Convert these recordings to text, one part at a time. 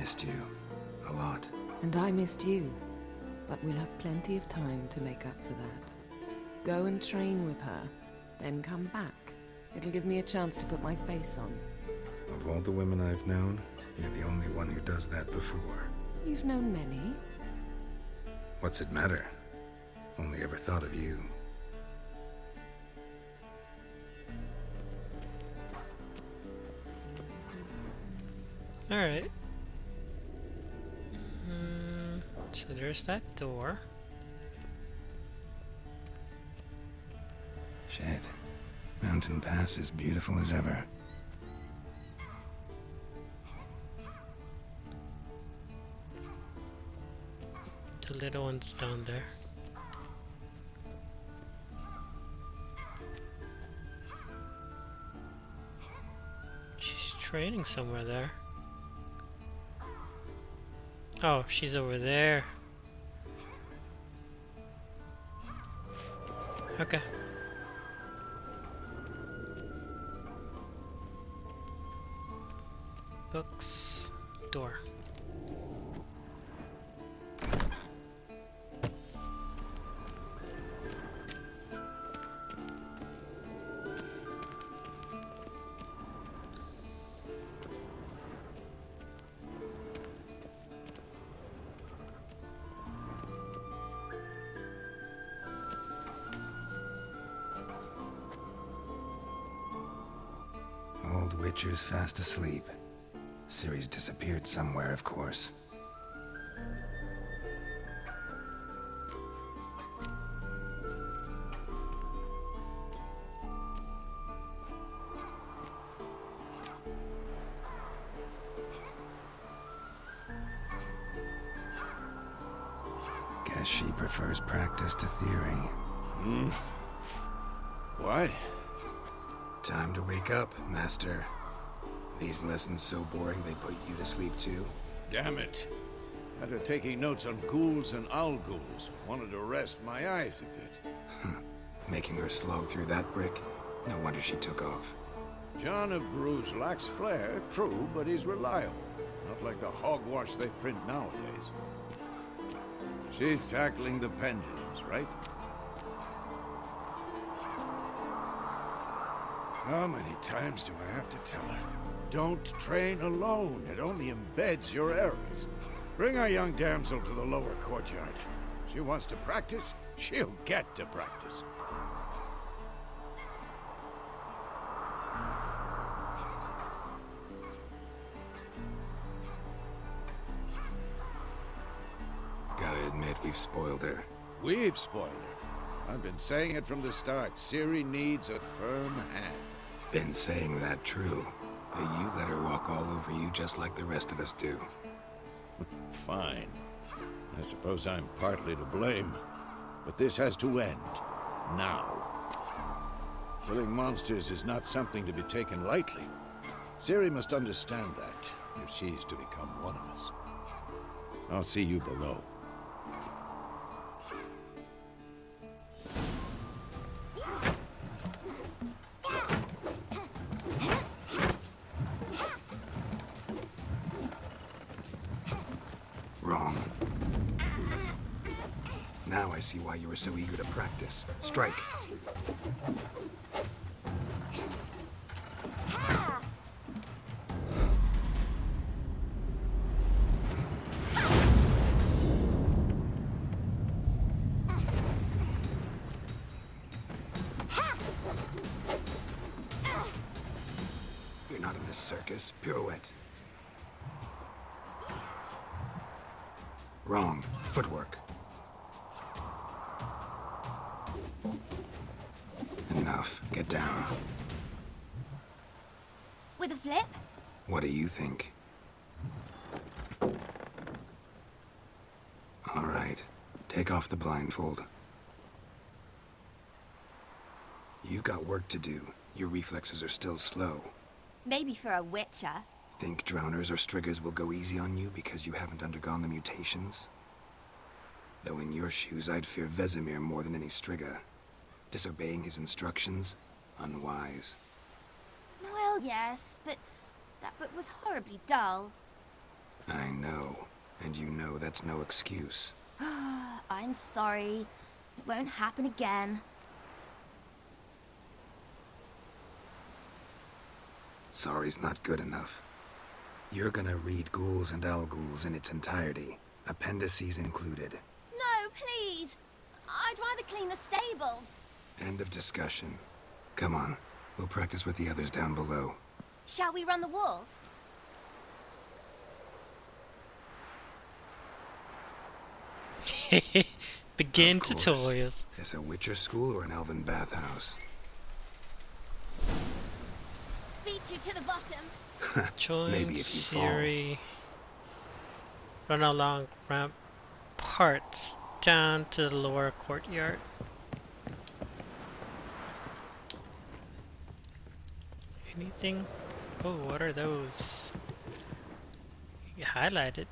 missed you. A lot. And I missed you. But we'll have plenty of time to make up for that. Go and train with her, then come back. It'll give me a chance to put my face on. Of all the women I've known, you're the only one who does that before. You've known many. What's it matter? Only ever thought of you. Alright. So there's that door. Shit. Mountain Pass is beautiful as ever. The little one's down there. She's training somewhere there. Oh, she's over there. Okay. Books. Door. Old Witcher's fast asleep. Ciri's disappeared somewhere, of course. Guess she prefers practice to theory. What? Time to wake up, Master. These lessons so boring they put you to sleep too? Damn it. After taking notes on ghouls and owl ghouls, wanted to rest my eyes a bit. Making her slog through that brick? No wonder she took off. John of Bruges lacks flair, true, but he's reliable. Not like the hogwash they print nowadays. She's tackling the pendulums, right? How many times do I have to tell her? Don't train alone. It only embeds your errors. Bring our young damsel to the lower courtyard. She wants to practice, she'll get to practice. Gotta admit, we've spoiled her. We've spoiled her. I've been saying it from the start. Ciri needs a firm hand. Been saying that true. But you let her walk all over you just like the rest of us do. Fine. I suppose I'm partly to blame. But this has to end. Now. Killing monsters is not something to be taken lightly. Ciri must understand that, if she's to become one of us. I'll see you below. Wrong. Now I see why you were so eager to practice. Strike. You're not in this circus. Pirouette. Wrong. Footwork. Enough. Get down. With a flip? What do you think? All right. Take off the blindfold. You've got work to do. Your reflexes are still slow. Maybe for a witcher. Think drowners or striggers will go easy on you because you haven't undergone the mutations? Though in your shoes, I'd fear Vesemir more than any strigger. Disobeying his instructions? Unwise. Well, yes, but that book was horribly dull. I know. And you know that's no excuse. I'm sorry. It won't happen again. Sorry's not good enough. You're gonna read Ghouls and Al-Ghouls in its entirety, appendices included. No, please. I'd rather clean the stables. End of discussion. Come on, we'll practice with the others down below. Shall we run the walls? Begin Of course. tutorials. Is a Witcher school or an elven bathhouse? Beat you to the bottom. Join Maybe if you fall. Siri. Run along ramp parts down to the lower courtyard. Anything? Oh, what are those? You highlighted.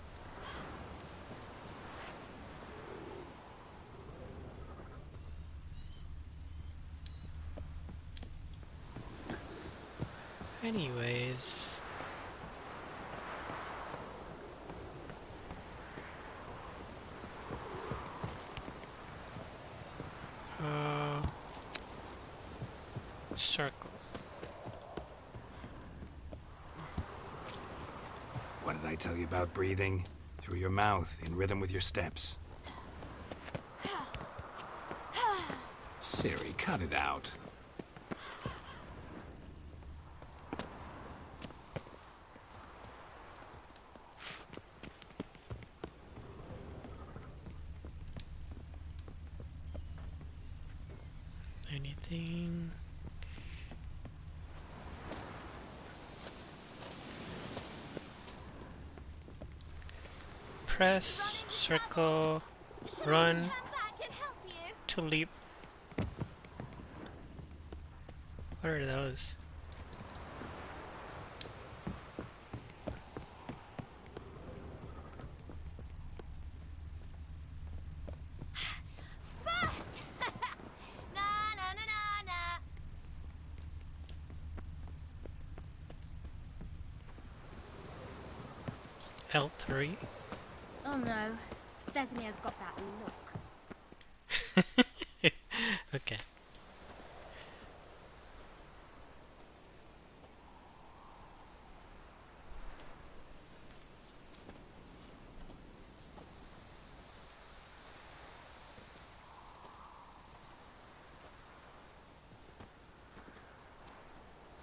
Anyways. Circle. What did I tell you about breathing? Through your mouth, in rhythm with your steps. Siri, cut it out. Anything? Press circle Shall Run. I turn back and help you? to leap. What are those? First! Na na na na na. L3. Oh no. Vesemir's got that look. Okay.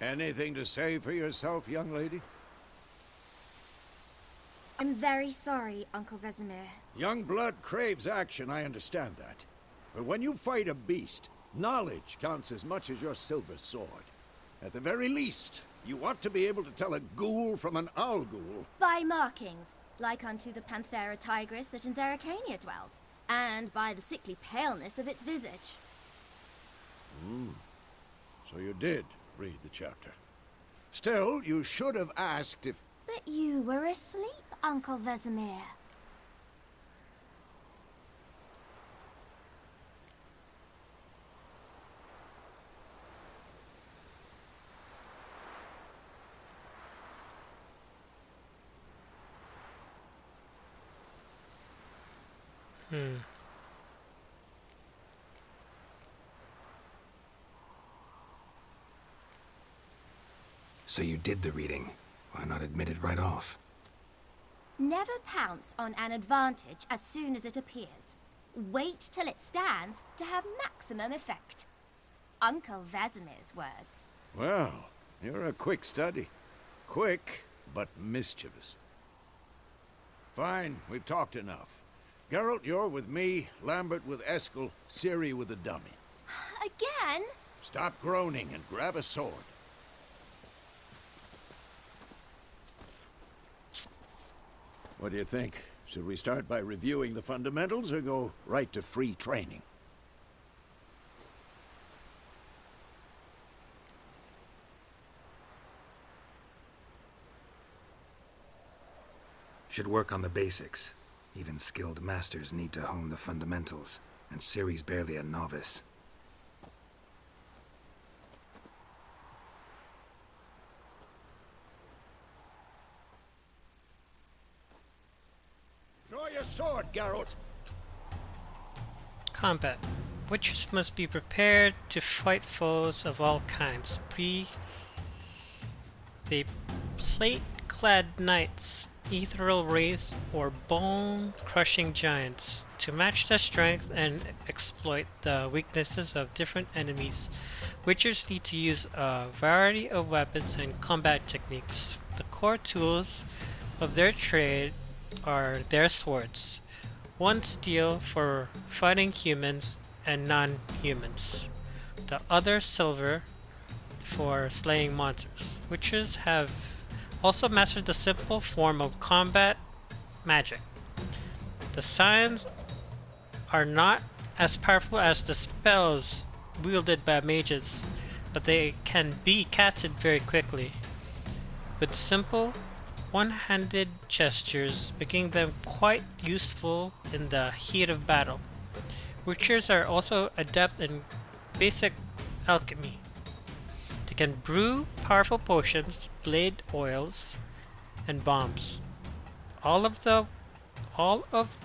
Anything to say for yourself, young lady? I'm very sorry, Uncle Vesemir. Young blood craves action, I understand that. But when you fight a beast, knowledge counts as much as your silver sword. At the very least, you ought to be able to tell a ghoul from an owl-ghoul. By markings, like unto the Panthera tigris that in Zeracania dwells, and by the sickly paleness of its visage. So you did read the chapter. Still, you should have asked if... But you were asleep, Uncle Vesemir. So you did the reading. Why not admit it right off? Never pounce on an advantage as soon as it appears. Wait till it stands to have maximum effect. Uncle Vesemir's words. Well, you're a quick study. Quick, but mischievous. Fine, we've talked enough. Geralt, you're with me, Lambert with Eskel, Ciri with the dummy. Again? Stop groaning and grab a sword. What do you think? Should we start by reviewing the fundamentals or go right to free training? Should work on the basics. Even skilled masters need to hone the fundamentals, and Ciri's barely a novice. sword, Geralt. Combat. Witches must be prepared to fight foes of all kinds. They plate-clad knights, ethereal wraiths, or bone-crushing giants. To match their strength and exploit the weaknesses of different enemies, witchers need to use a variety of weapons and combat techniques. The core tools of their trade are their swords. One steel for fighting humans and non-humans. The other silver for slaying monsters. Witchers have also mastered the simple form of combat magic. The signs are not as powerful as the spells wielded by mages, but they can be casted very quickly, with simple, one-handed gestures, making them quite useful in the heat of battle. Witchers are also adept in basic alchemy. They can brew powerful potions, blade oils, and bombs, all of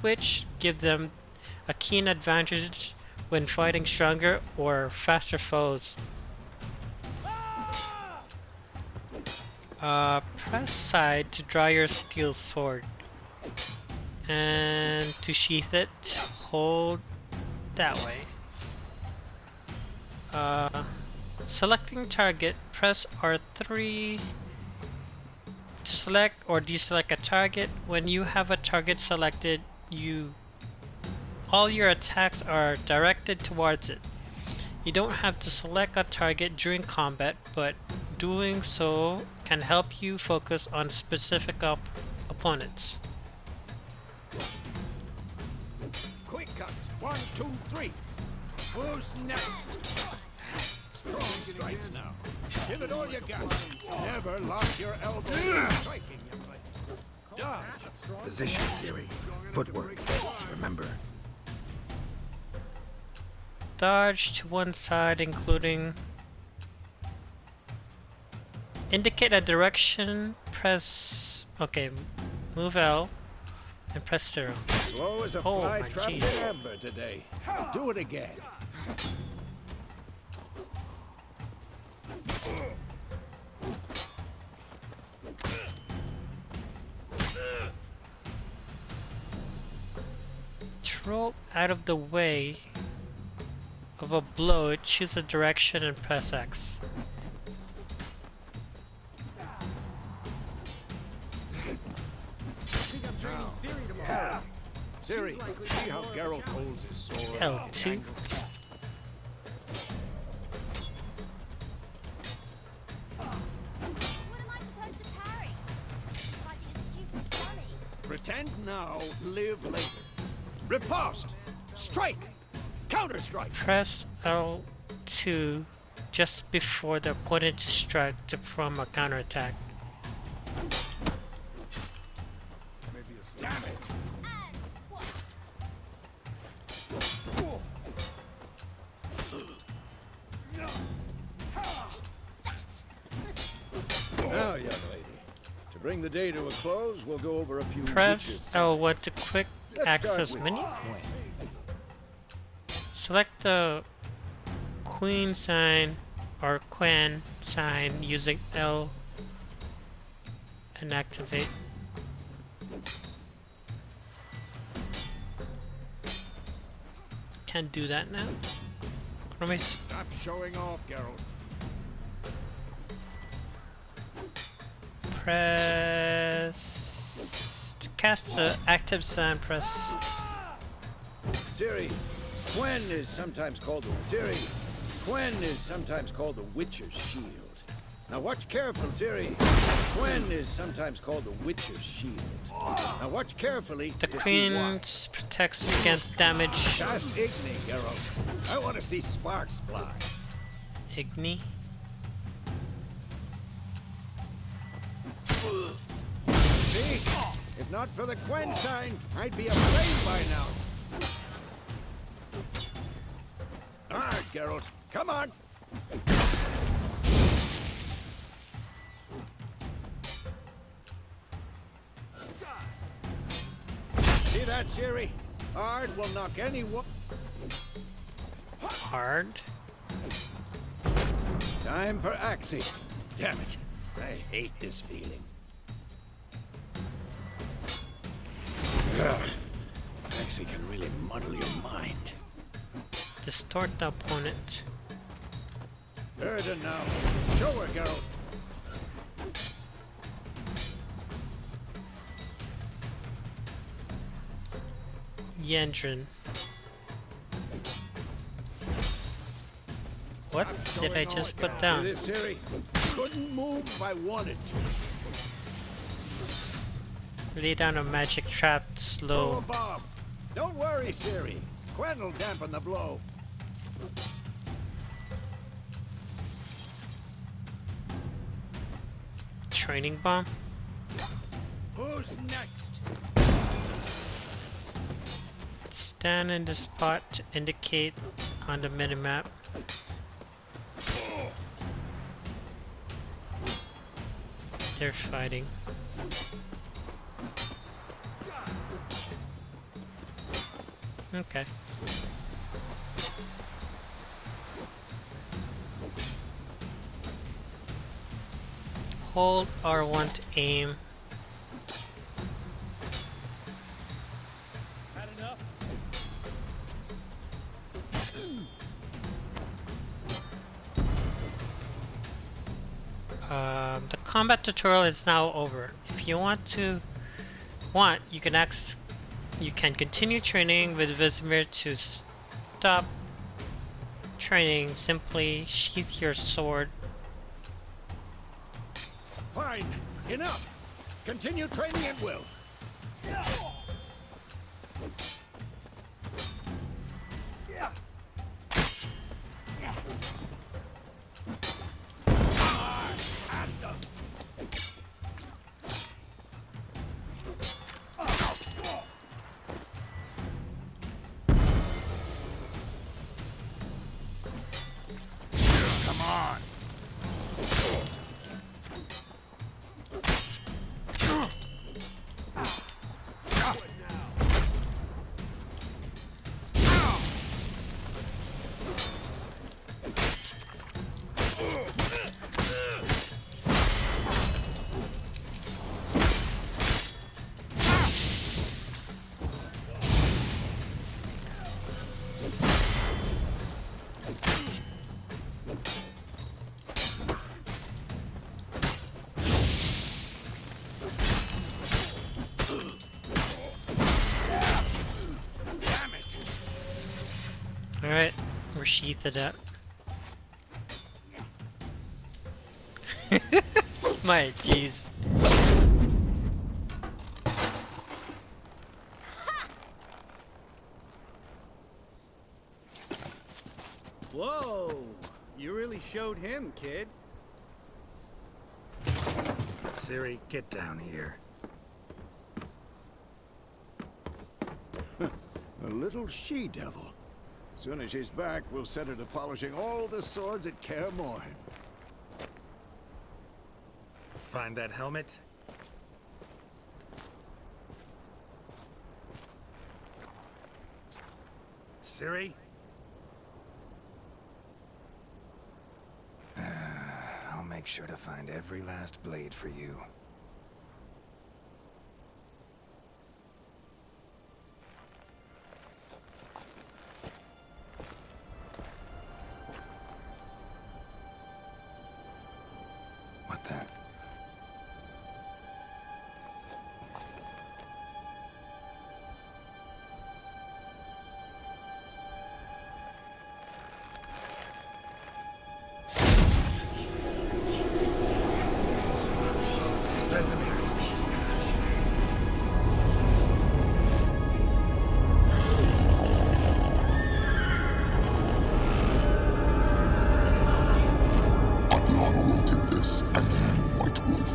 which give them a keen advantage when fighting stronger or faster foes. Press side to draw your steel sword, and to sheath it, hold that way. Selecting target, press R3 to select or deselect a target. When you have a target selected, all your attacks are directed towards it. You don't have to select a target during combat, but doing so can help you focus on specific opponents. Quick cuts. 1, 2, 3. Who's next? Strong strikes now. Give it all you got. Never lock your elbow in striking, young lady. Dodge. Position, Ciri. Footwork. Remember. Dodge to one side, including indicate a direction, press move L and press 0. Slow as a Oh, fly my trapped in jeez. amber today. Do it again. Throw out of the way of a blow, choose a direction and press X. Ciri, see how Geralt holds his sword? L2. What am I supposed to parry? Fighting a stupid dummy. Pretend now, live later. Riposte! Strike! Counter-strike! Press L2 just before the opponent to strike to perform a counterattack. Damn it! And what? Now, young lady, to bring the day to a close, we'll go over a few witches' Press signs. L1 to quick Let's start access with menu. Gwen. Select the Queen sign or Quen sign using L and activate. Can't do that now. What am I Stop showing off, Geralt. press to cast the active sign, press Ciri, Gwen is sometimes called the Witcher's Shield. Now watch careful, Ciri. Gwen is sometimes called the Witcher's Shield. Now watch carefully the to see why. queen protects you against damage. Just Igni, Geralt. I want to see sparks fly. Igni. See? If not for the Gwen sign, I'd be afraid by now. All right, Geralt. Come on. that, Siri? Hard will knock anyone. Hard? Time for Axie. Damn it. I hate this feeling. Ugh. Axie can really muddle your mind. Distort the opponent. Burden now. Show her, girl. Yendrin. What did I just put down? See this, Siri? Couldn't move if I wanted to. Lay down a magic trap to Throw slow. a bomb. Don't worry, Siri. Gwen'll dampen the blow. Training bomb? Who's next? Stand in the spot to indicate on the minimap. They're fighting. Okay. Hold R1 to aim. Had enough? The combat tutorial is now over. If you you can continue training with Vesemir. To stop training, simply sheath your sword. Fine. Enough. Continue training at will. Come on. Alright, we're sheathed up. My jeez. Whoa! You really showed him, kid. Siri, get down here. A little she-devil. Soon as she's back, we'll set her to polishing all the swords at Kaer Morhen. Find that helmet? Siri? I'll make sure to find every last blade for you. What the? Vesemir. I've long awaited this, and you, White Wolf.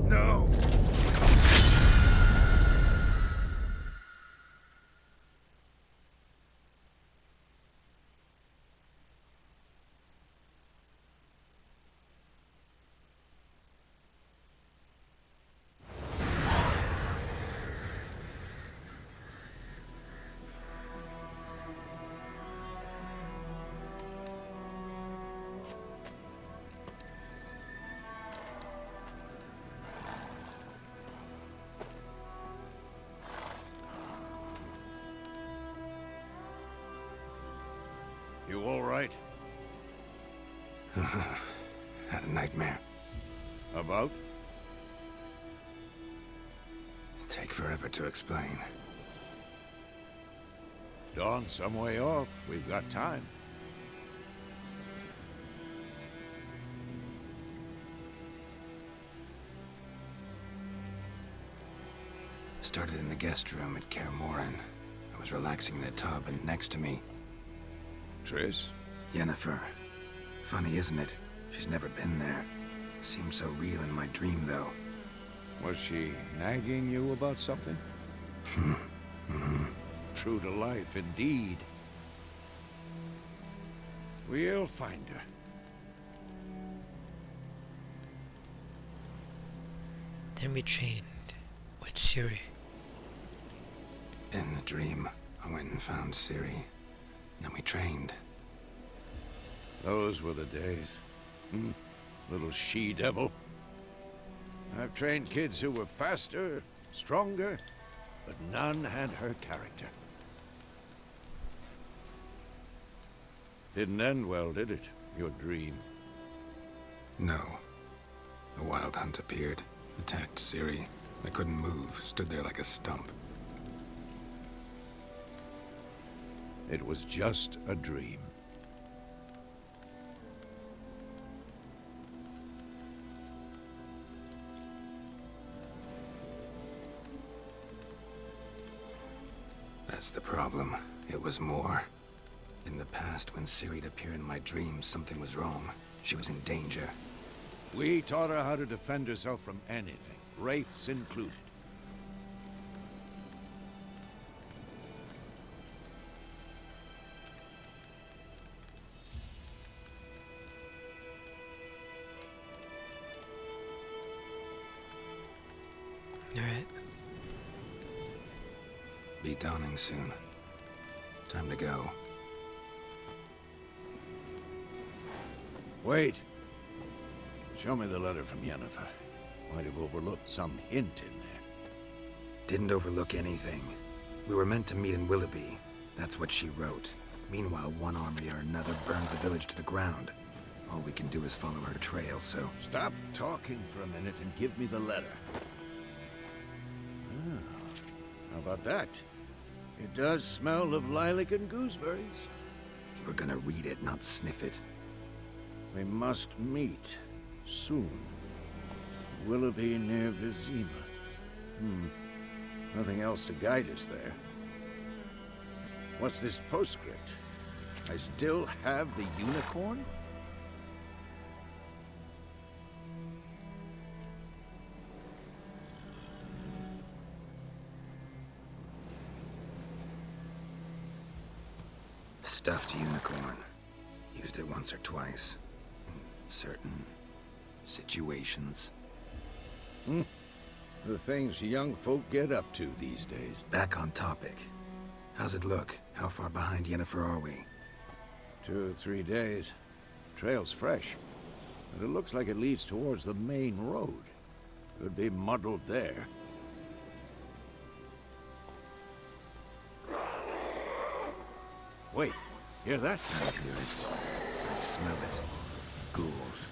No! right? Had a nightmare. About? Take forever to explain. Dawn's some way off. We've got time. Started in the guest room at Kaer Morhen. I was relaxing in the tub, and next to me, Triss? Yennefer. Funny, isn't it? She's never been there. Seemed so real in my dream, though. Was she nagging you about something? True to life, indeed. We'll find her. Then we trained with Ciri. In the dream, I went and found Ciri. Then we trained. Those were the days. Little she-devil. I've trained kids who were faster, stronger, but none had her character. Didn't end well, did it? Your dream? No. A wild hunt appeared, attacked Ciri. I couldn't move, stood there like a stump. It was just a dream. That's the problem. It was more. In the past, when Ciri'd appear in my dreams, something was wrong. She was in danger. We taught her how to defend herself from anything, wraiths included. Alright. Be dawning soon. Time to go. Wait. Show me the letter from Yennefer. Might have overlooked some hint in there. Didn't overlook anything. We were meant to meet in Willoughby. That's what she wrote. Meanwhile, one army or another burned the village to the ground. All we can do is follow her trail, so... Stop talking for a minute and give me the letter. How about that? It does smell of lilac and gooseberries. You were gonna read it, not sniff it. We must meet soon. Willoughby near Vizima. Nothing else to guide us there. What's this postscript? I still have the unicorn? Stuffed unicorn. Used it once or twice. In certain situations. The things young folk get up to these days. Back on topic. How's it look? How far behind Yennefer are we? 2 or 3 days. Trail's fresh. But it looks like it leads towards the main road. Could be muddled there. Wait, hear that? I hear it. I smell it. Ghouls.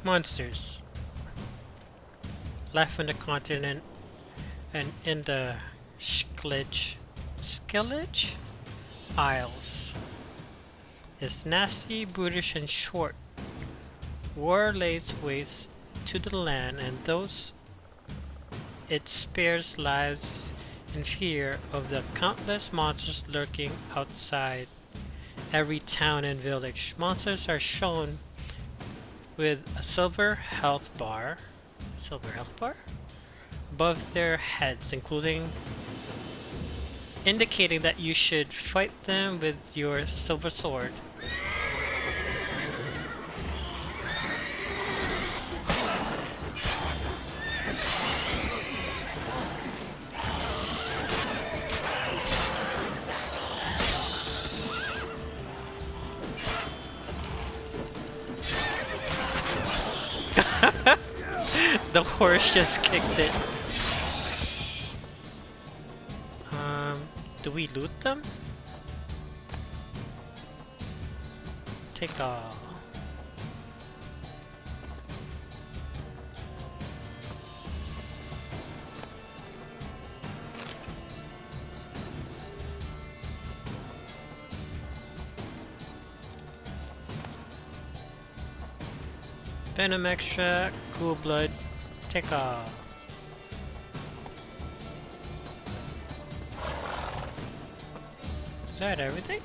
Monsters. Left on the continent and in the Skillage Isles. Is nasty, brutish, and short. War lays waste to the land, and those it spares lives in fear of the countless monsters lurking outside every town and village. Monsters are shown with a silver health bar above their heads, indicating that you should fight them with your silver sword. The horse just kicked it. Do we loot them? Take off. Venom extract, cool blood, take off. Is that everything?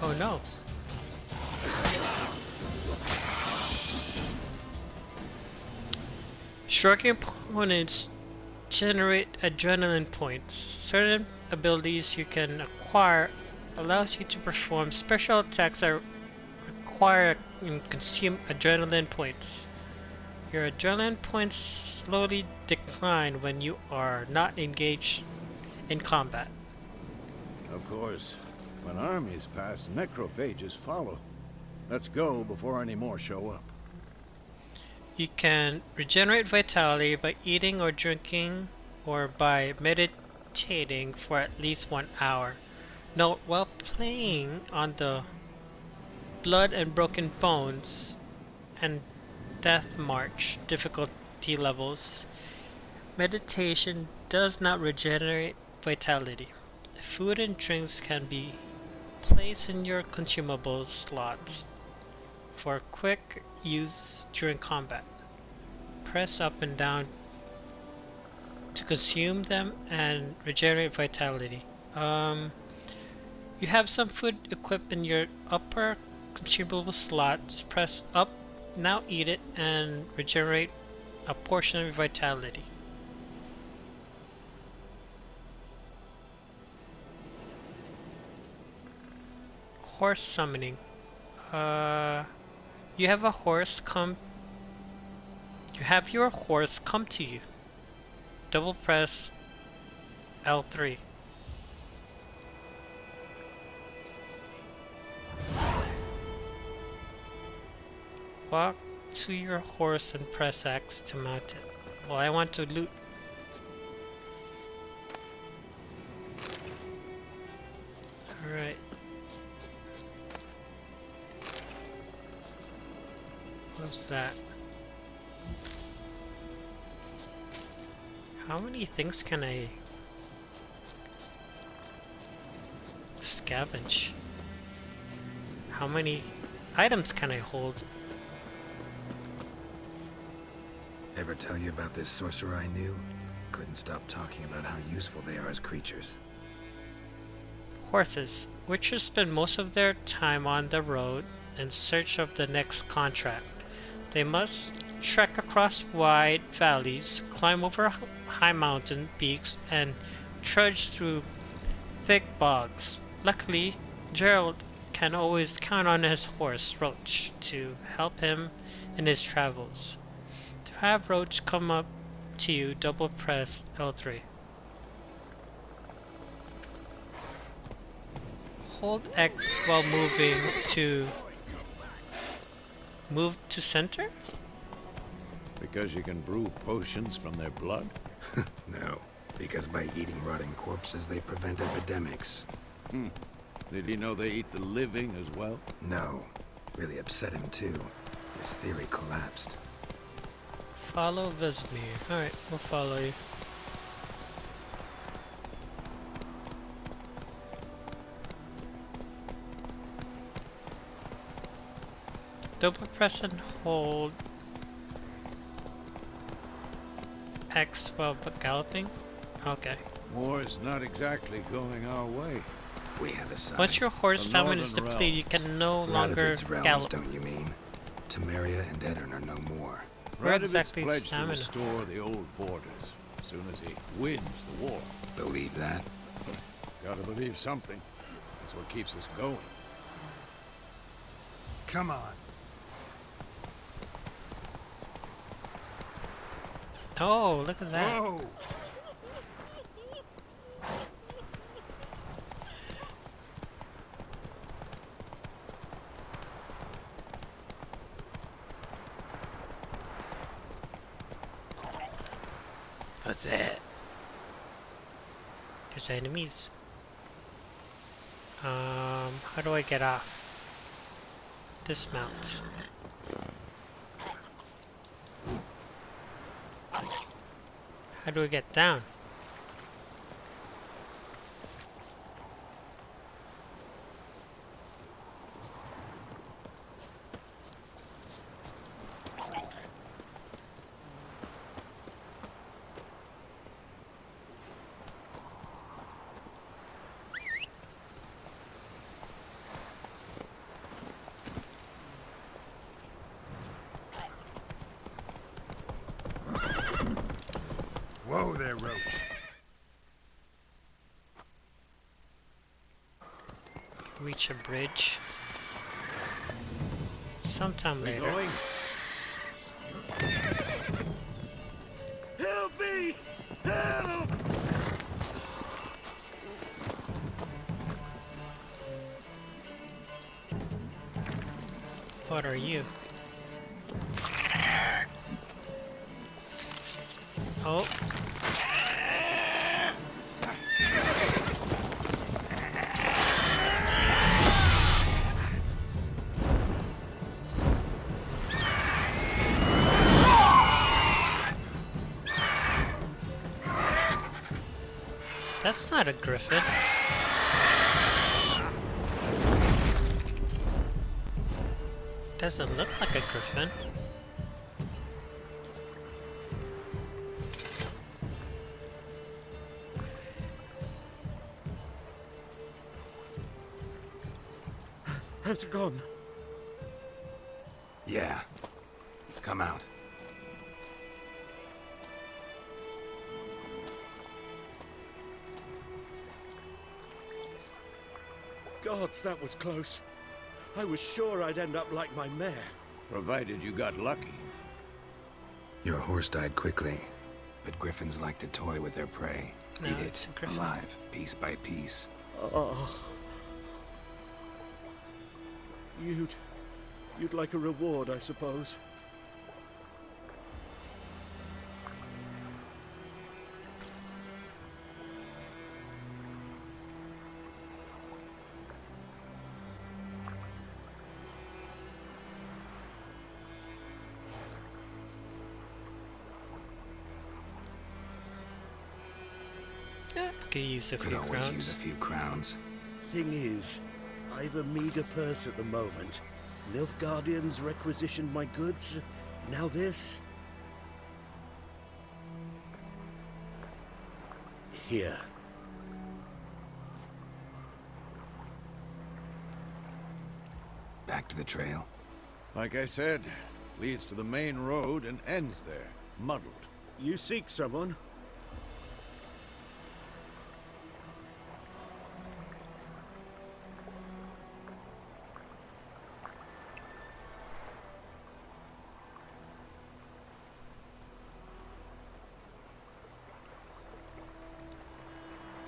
Oh no. Striking opponents generate adrenaline points. Certain abilities you can acquire allows you to perform special attacks that require and consume adrenaline points. Your adrenaline points slowly decline when you are not engaged in combat. Of course, when armies pass, necrophages follow. Let's go before any more show up. You can regenerate vitality by eating or drinking or by meditating for at least 1 hour. Note, while playing on the Blood and Broken Bones and Death March difficulty levels, meditation does not regenerate vitality. Food and drinks can be placed in your consumables slots for quick use during combat. Press up and down to consume them and regenerate vitality. You have some food equipped in your upper consumable slots. Press up, now eat it, and regenerate a portion of your vitality. Horse summoning. You have your horse come to you. Double press L3. Walk to your horse and press X to mount it. Well, I want to loot. Alright. What's that? How many things can I scavenge? How many items can I hold? Ever tell you about this sorcerer I knew? Couldn't stop talking about how useful they are as creatures. Horses. Witchers spend most of their time on the road in search of the next contract. They must trek across wide valleys, climb over high mountain peaks, and trudge through thick bogs. Luckily, Gerald can always count on his horse, Roach, to help him in his travels. To have Roach come up to you, double press L3. Hold X while moving to move to center? Because you can brew potions from their blood? No, because by eating rotting corpses, they prevent epidemics. Did he know they eat the living as well? No, really upset him too. His theory collapsed. Follow Vesemir. Alright, we'll follow you. Double press and hold X while galloping? Okay. War's not exactly going our way. We have a sign. Once your horse The stamina is northern depleted, you can no Radovid's longer realms, gallop. don't you mean? Temeria and Edirn are no more. Where Radovid's exactly is pledged to stamina? restore the old borders as soon as he wins the war. Believe that? Gotta believe something. That's what keeps us going. Come on. Oh, look at that. Whoa! What's that? There's enemies. How do I get off? Dismount. How do I get down? Whoa there, Roach. Reach a bridge. Sometime We later. going? Help me! Help! What are you? Oh. That's not a griffin. Doesn't look like a griffin. How's it gone? Yeah. Come out. Gods, that was close. I was sure I'd end up like my mare. Provided you got lucky. Your horse died quickly, but griffins like to toy with their prey. No, Eat it's it, a griffin. alive, piece by piece. Oh. You'd like a reward, I suppose. Yeah, could use a Could few always crowns. use a few crowns. Thing is, I've a meager purse at the moment. Nilfgaardians requisitioned my goods. Now this. Here. Back to the trail. Like I said, leads to the main road and ends there, muddled. You seek someone?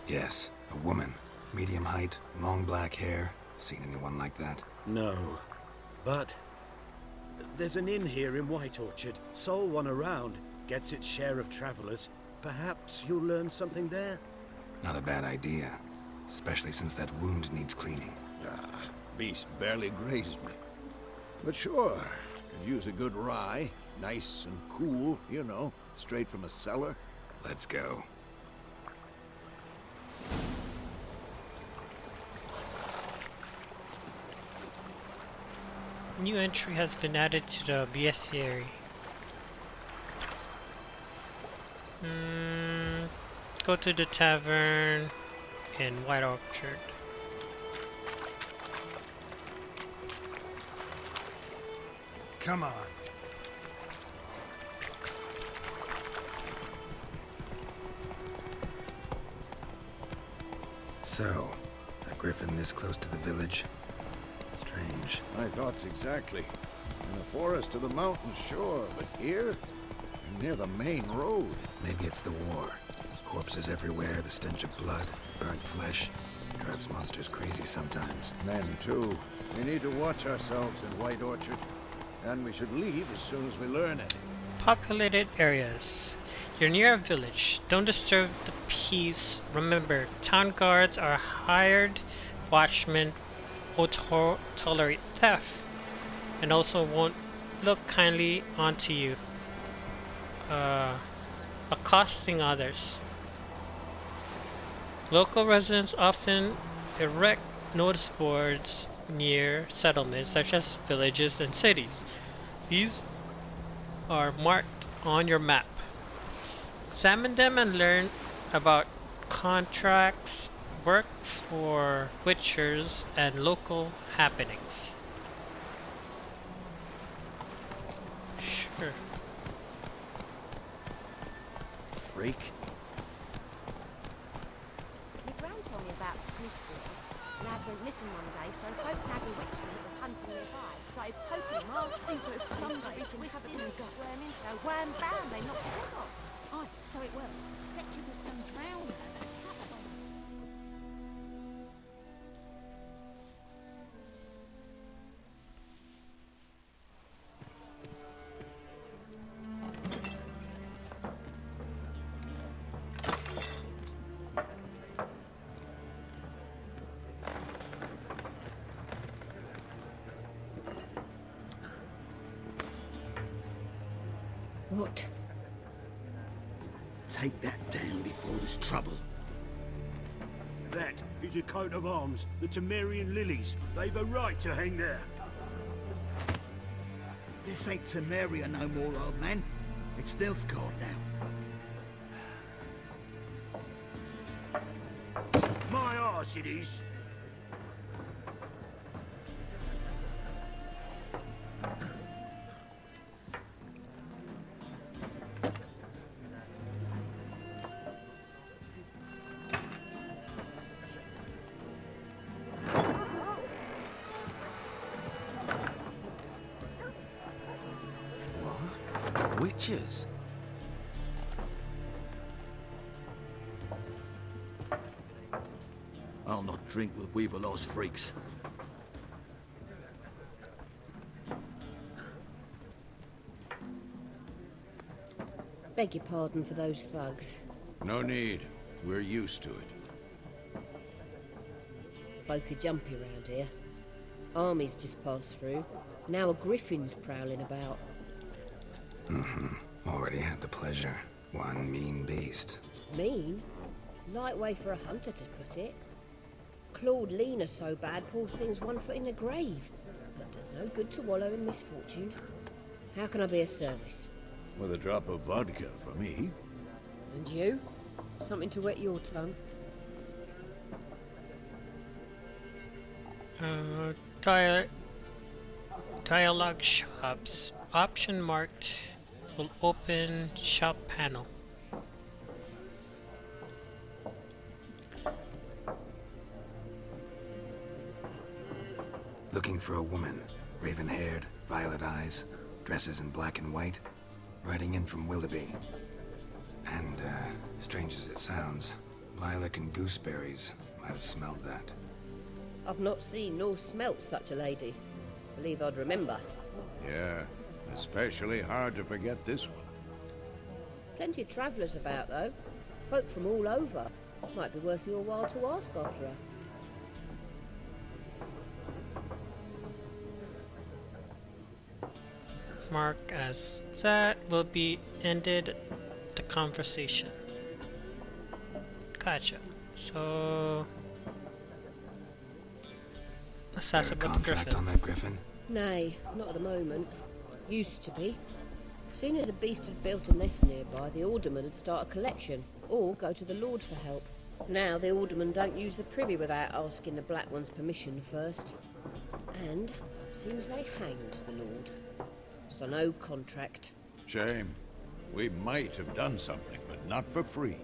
Yes, a woman. Medium height, long black hair. Seen anyone like that? No. But there's an inn here in White Orchard. Sole one around. Gets its share of travelers. Perhaps you'll learn something there? Not a bad idea. Especially since that wound needs cleaning. Ah, beast barely grazed me. But sure, could use a good rye. Nice and cool, you know, straight from a cellar. Let's go. New entry has been added to the bestiary. Go to the tavern in White Orchard. Come on. So, a griffin this close to the village? Strange. My thoughts exactly. In the forest or the mountains, sure, but here? Near the main road. Maybe it's the war. Corpses everywhere, the stench of blood, burnt flesh. Drives monsters crazy sometimes. Men, too. We need to watch ourselves in White Orchard. And we should leave as soon as we learn it. Populated areas. You're near a village. Don't disturb the peace. Remember, town guards are hired watchmen won't tolerate theft, and also won't look kindly onto you, accosting others. Local residents often erect notice boards near settlements such as villages and cities. These are marked on your map. Examine them and learn about contracts, work for witchers, and local happenings. Sure. Freak. My gran told me about Smithville. Lad went missing one day, so folk nagging witchmen that was hunting nearby started poking him arse fingers, clumsily twisting and squirming, so wham bam, they knocked his head off. Aye, so it were. Except it was some drowner that sat on him. What? Take that down before there's trouble. That is a coat of arms, the Temerian lilies. They've a right to hang there. This ain't Temeria no more, old man. It's Nilfgaard now. My arse it is. Witches? I'll not drink with Weaverlaw's freaks. Beg your pardon for those thugs. No need. We're used to it. Folk are jumpy round here. Armies just passed through. Now a griffin's prowling about. Already had the pleasure. One mean beast. Mean? Light way for a hunter to put it. Clawed Lena so bad, poor thing's 1 foot in the grave. But does no good to wallow in misfortune. How can I be of service? With a drop of vodka for me. And you? Something to wet your tongue? Dialogue shops. Option marked will open shop panel. Looking for a woman. Raven-haired, violet eyes, dresses in black and white. Riding in from Willoughby. And, strange as it sounds, lilac and gooseberries might have smelled that. I've not seen nor smelt such a lady. Believe I'd remember. Yeah, especially hard to forget this one. Plenty of travellers about, though. Folk from all over. Might be worth your while to ask after her. Mark as that will be ended the conversation. Gotcha. So let's There ask a about the contract griffin. on that griffin? Nay, not at the moment. Used to be. Soon as a beast had built a nest nearby, the alderman would start a collection, or go to the Lord for help. Now the aldermen don't use the privy without asking the Black One's permission first. And seems they hanged the Lord. So no contract. Shame. We might have done something, but not for free.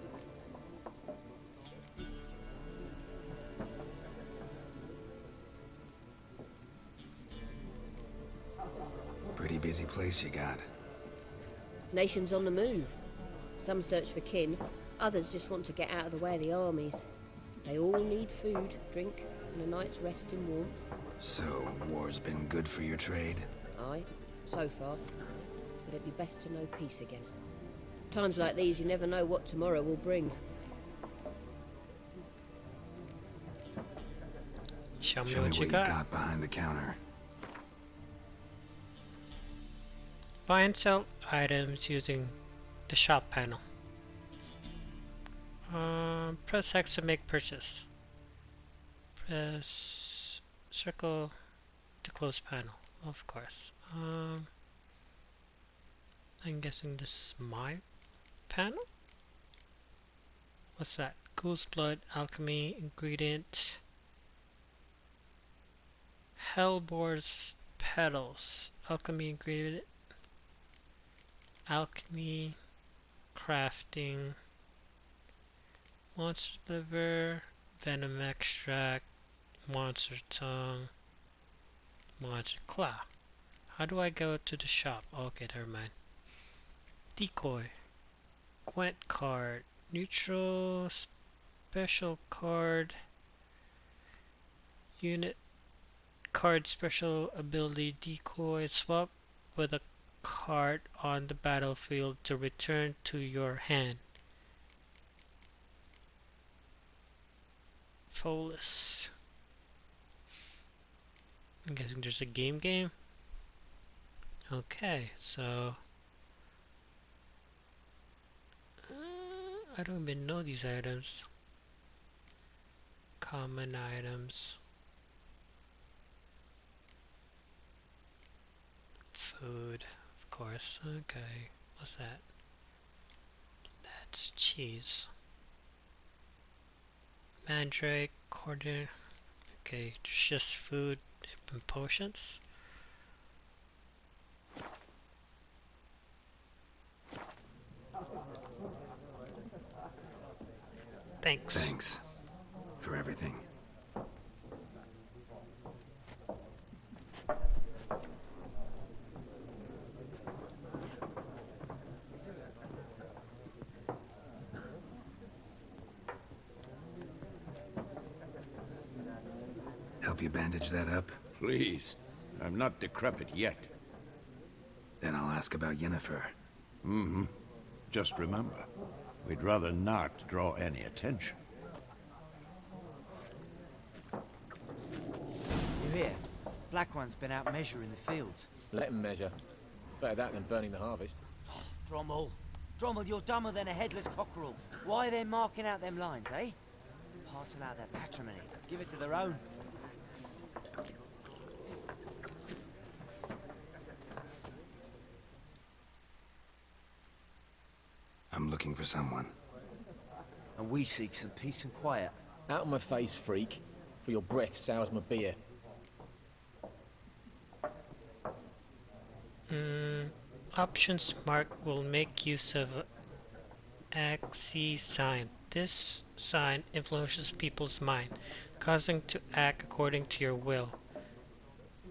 Pretty busy place you got. Nations on the move. Some search for kin, others just want to get out of the way of the armies. They all need food, drink, and a night's rest in warmth. So, war's been good for your trade? Aye, so far. But it'd be best to know peace again. Times like these, you never know what tomorrow will bring. Show me Show me what what you you got. got behind the counter. Buy and sell items using the shop panel. Press X to make purchase. Press circle to close panel, of course. I'm guessing this is my panel? What's that? Ghoul's blood, alchemy, ingredient. Hellbore's petals, alchemy ingredient. Alchemy, crafting. Monster liver, venom extract, monster tongue, monster claw. How do I go to the shop? Okay, never mind. Decoy, Gwent card, neutral, special card, unit card, special ability, decoy, swap with a card on the battlefield to return to your hand. Folus. I'm guessing there's a game. Okay, so I don't even know these items. Common items. Food, of course. Okay, what's that? That's cheese. Mandrake, quarter. Okay, there's just food and potions. Thanks. Thanks for everything. Help you bandage that up? Please. I'm not decrepit yet. Then I'll ask about Yennefer. Mm-hmm. Just remember, we'd rather not draw any attention. You hear? Black One's been out measuring the fields. Let him measure. Better that than burning the harvest. Drommel. Drommel, you're dumber than a headless cockerel. Why are they marking out them lines, eh? Parcel out their patrimony. Give it to their own. I'm looking for someone. And we seek some peace and quiet. Out of my face, freak. For your breath sours my beer. Options mark will make use of Axis sign. This sign influences people's mind, causing to act according to your will.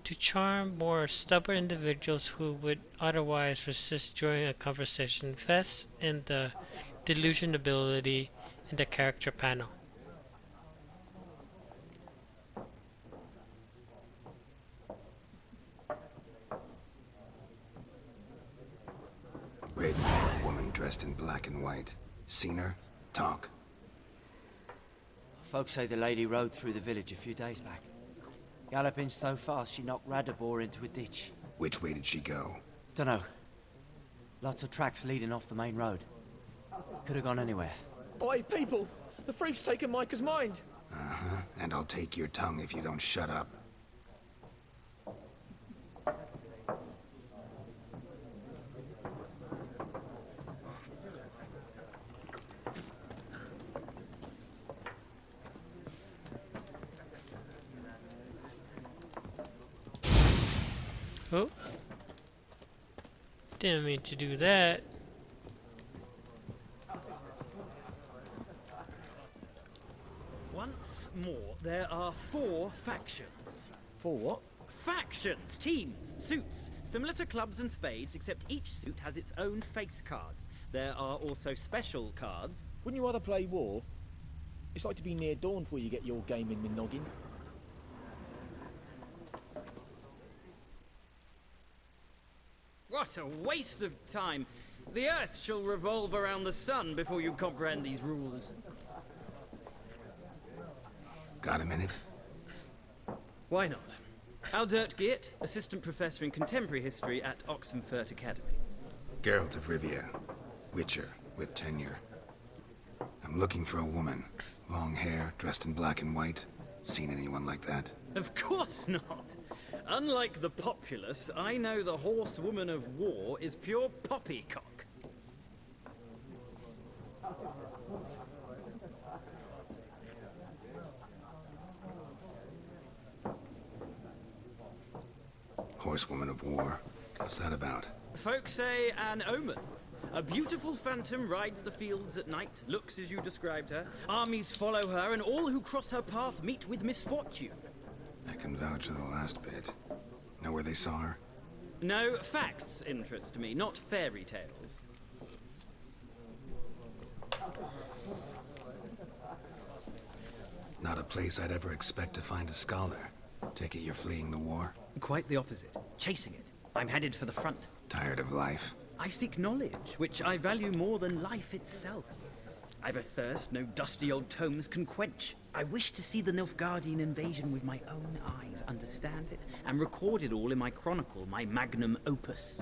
To charm more stubborn individuals who would otherwise resist during a conversation, invest in the delusion ability in the character panel. Raven-haired woman dressed in black and white. Seen her? Talk. Folks say the lady rode through the village a few days back. Galloping so fast she knocked Radabor into a ditch. Which way did she go? Dunno. Lots of tracks leading off the main road. Could have gone anywhere. Oi, people! The freak's taken Micah's mind! Uh-huh. And I'll take your tongue if you don't shut up. Oh. Didn't mean to do that. Once more, there are 4 factions. 4 what? Factions, teams, suits, similar to clubs and spades, except each suit has its own face cards. There are also special cards. Wouldn't you rather play war? It's like to be near dawn before you get your game in the noggin. What a waste of time! The Earth shall revolve around the sun before you comprehend these rules. Got a minute? Why not? Aldert Geert, Assistant Professor in Contemporary History at Oxenfurt Academy. Geralt of Rivia, Witcher with tenure. I'm looking for a woman. Long hair, dressed in black and white. Seen anyone like that? Of course not! Unlike the populace, I know the horsewoman of war is pure poppycock. Horsewoman of war? What's that about? Folk say an omen. A beautiful phantom rides the fields at night, looks as you described her. Armies follow her, and all who cross her path meet with misfortune. I can vouch for the last bit. Know where they saw her? No, facts interest me, not fairy tales. Not a place I'd ever expect to find a scholar. Take it you're fleeing the war? Quite the opposite. Chasing it. I'm headed for the front. Tired of life? I seek knowledge, which I value more than life itself. I've a thirst no dusty old tomes can quench. I wish to see the Nilfgaardian invasion with my own eyes, understand it, and record it all in my chronicle, my magnum opus.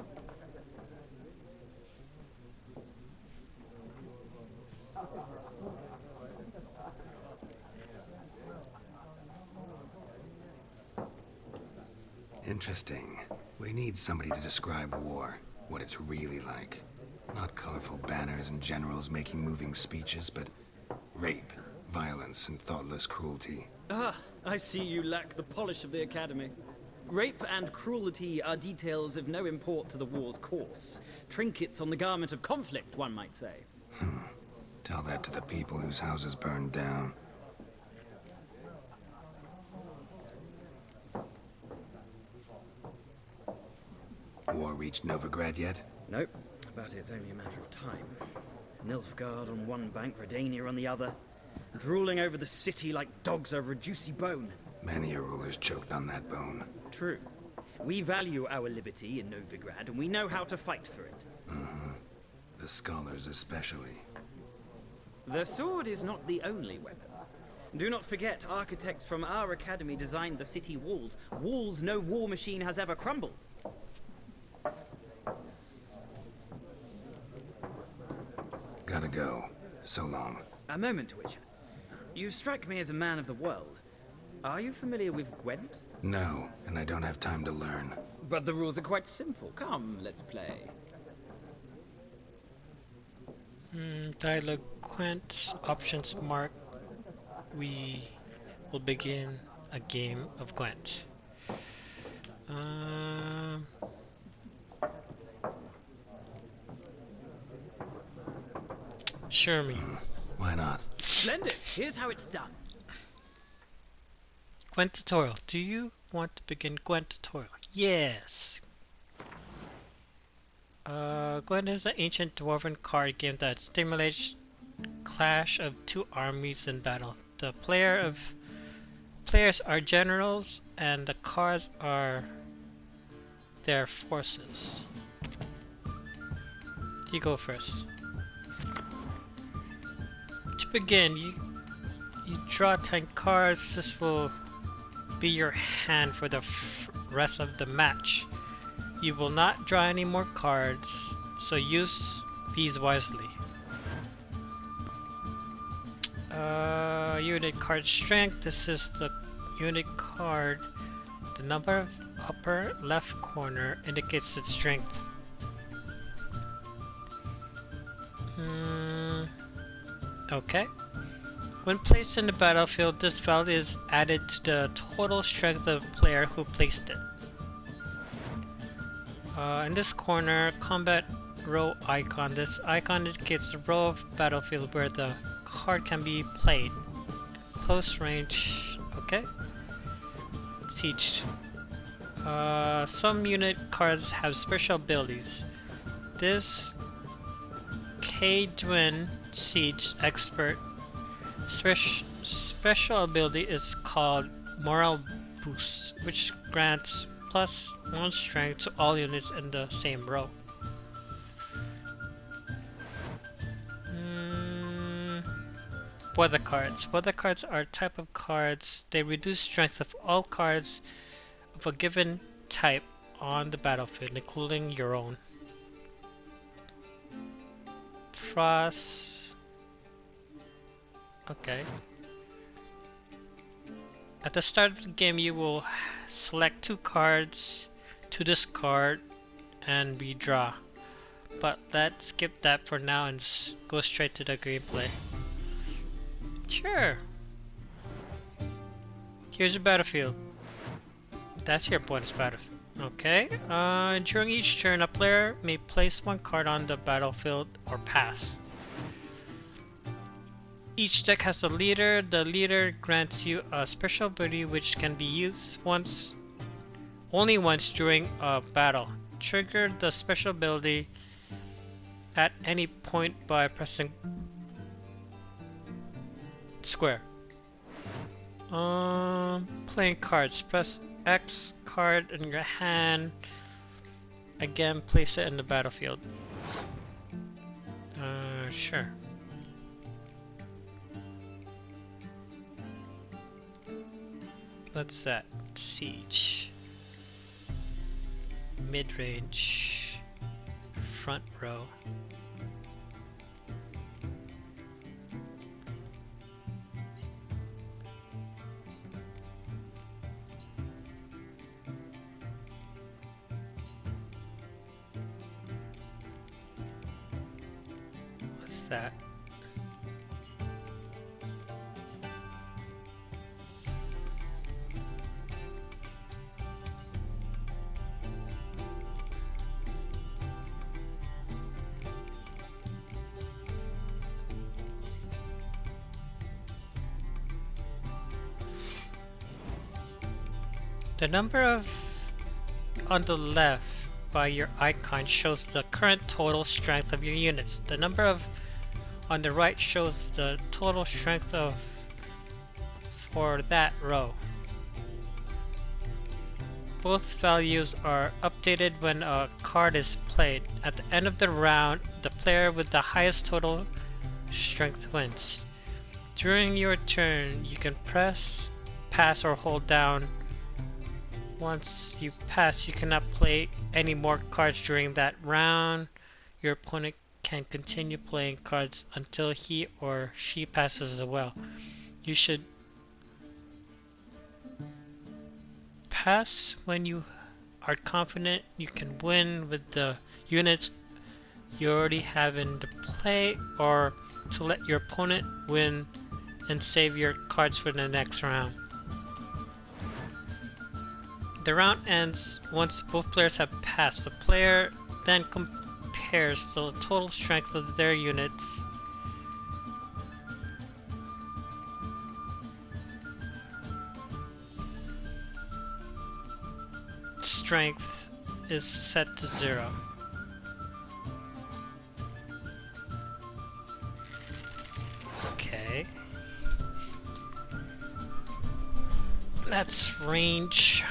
Interesting. We need somebody to describe war, what it's really like. Not colorful banners and generals making moving speeches, but rape, violence, and thoughtless cruelty. Ah, I see you lack the polish of the Academy. Rape and cruelty are details of no import to the war's course. Trinkets on the garment of conflict, one might say. Tell that to the people whose houses burned down. War reached Novigrad yet? Nope, but it's only a matter of time. Nilfgaard on one bank, Redania on the other, drooling over the city like dogs over a juicy bone. Many a ruler's choked on that bone. True. We value our liberty in Novigrad, and we know how to fight for it. The scholars especially. The sword is not the only weapon. Do not forget, architects from our academy designed the city walls. Walls no war machine has ever crumbled. Gotta go. So long. A moment, Witcher. You strike me as a man of the world. Are you familiar with Gwent? No, and I don't have time to learn. But the rules are quite simple. Come, let's play. Dialogue Gwent, options mark. We will begin a game of Gwent. Sure me. Why not? Splendid! Here's how it's done. Gwent tutorial. Do you want to begin Gwent tutorial? Yes! Gwent is an ancient dwarven card game that stimulates clash of two armies in battle. The players are generals and the cards are their forces. You go first. To begin, you draw 10 cards. This will be your hand for the rest of the match. You will not draw any more cards, so use these wisely. Unit card strength. This is the unit card. The number of upper left corner indicates its strength. Okay. When placed in the battlefield, this value is added to the total strength of the player who placed it. In this corner, combat row icon. This icon indicates the row of battlefield where the card can be played. Close range. Okay. Siege. Some unit cards have special abilities. This K-Dwin Siege Expert special ability is called Morale Boost, which grants +1 strength to all units in the same row. weather cards. Weather cards are a type of cards. They reduce strength of all cards of a given type on the battlefield, including your own. Frost. Okay. At the start of the game, you will select 2 cards to discard and redraw. But let's skip that for now and go straight to the gameplay. Sure. Here's your battlefield. That's your bonus battlefield. Okay. During each turn, a player may place 1 card on the battlefield or pass. Each deck has a leader. The leader grants you a special ability which can be used only once during a battle. Trigger the special ability at any point by pressing square. Playing cards. Press X card in your hand. Again, place it in the battlefield. Sure. What's that? Siege. Mid-range. Front row. What's that? The number on the left by your icon shows the current total strength of your units. The number on the right shows the total strength for that row. Both values are updated when a card is played. At the end of the round, the player with the highest total strength wins. During your turn, you can press, pass, or hold down. Once you pass, you cannot play any more cards during that round. Your opponent can continue playing cards until he or she passes as well. You should pass when you are confident you can win with the units you already have in the play, or to let your opponent win and save your cards for the next round. The round ends once both players have passed. The player then compares the total strength of their units strength is set to 0. Okay. That's range.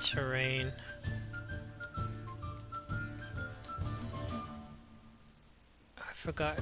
Terrain. I forgot.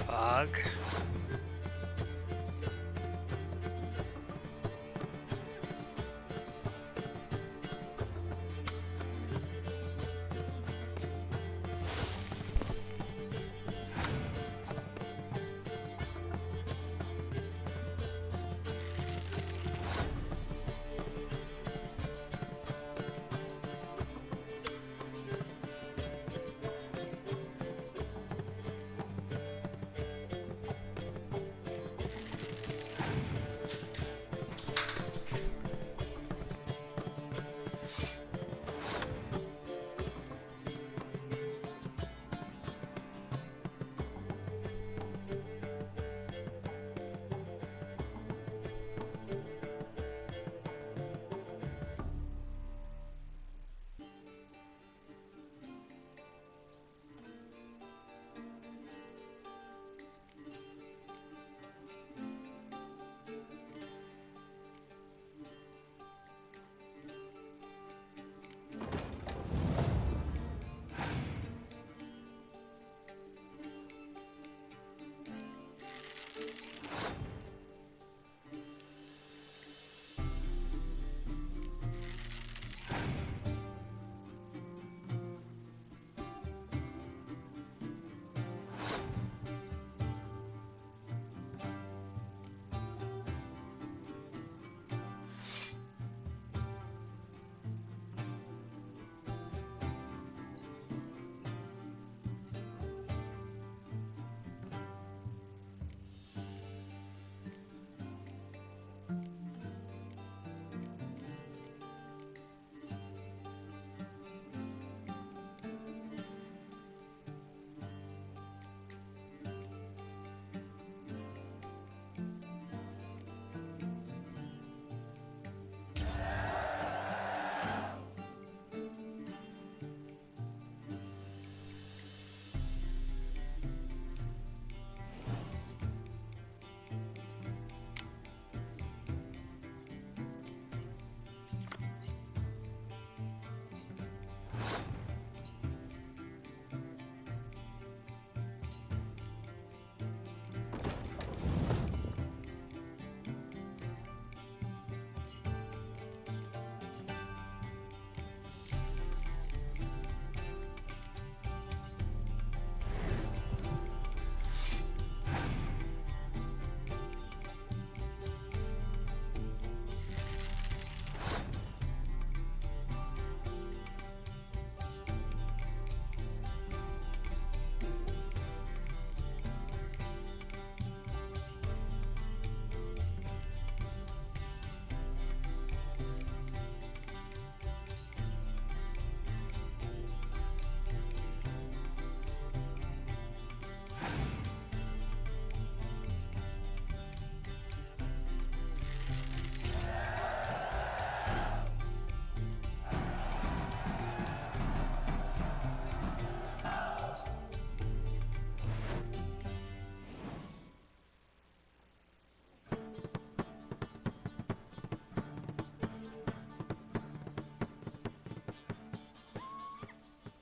Fog.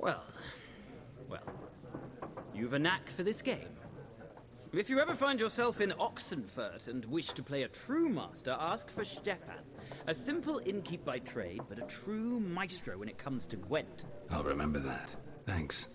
Well, you've a knack for this game. If you ever find yourself in Oxenfurt and wish to play a true master, ask for Stepan. A simple innkeep by trade, but a true maestro when it comes to Gwent. I'll remember that. Thanks.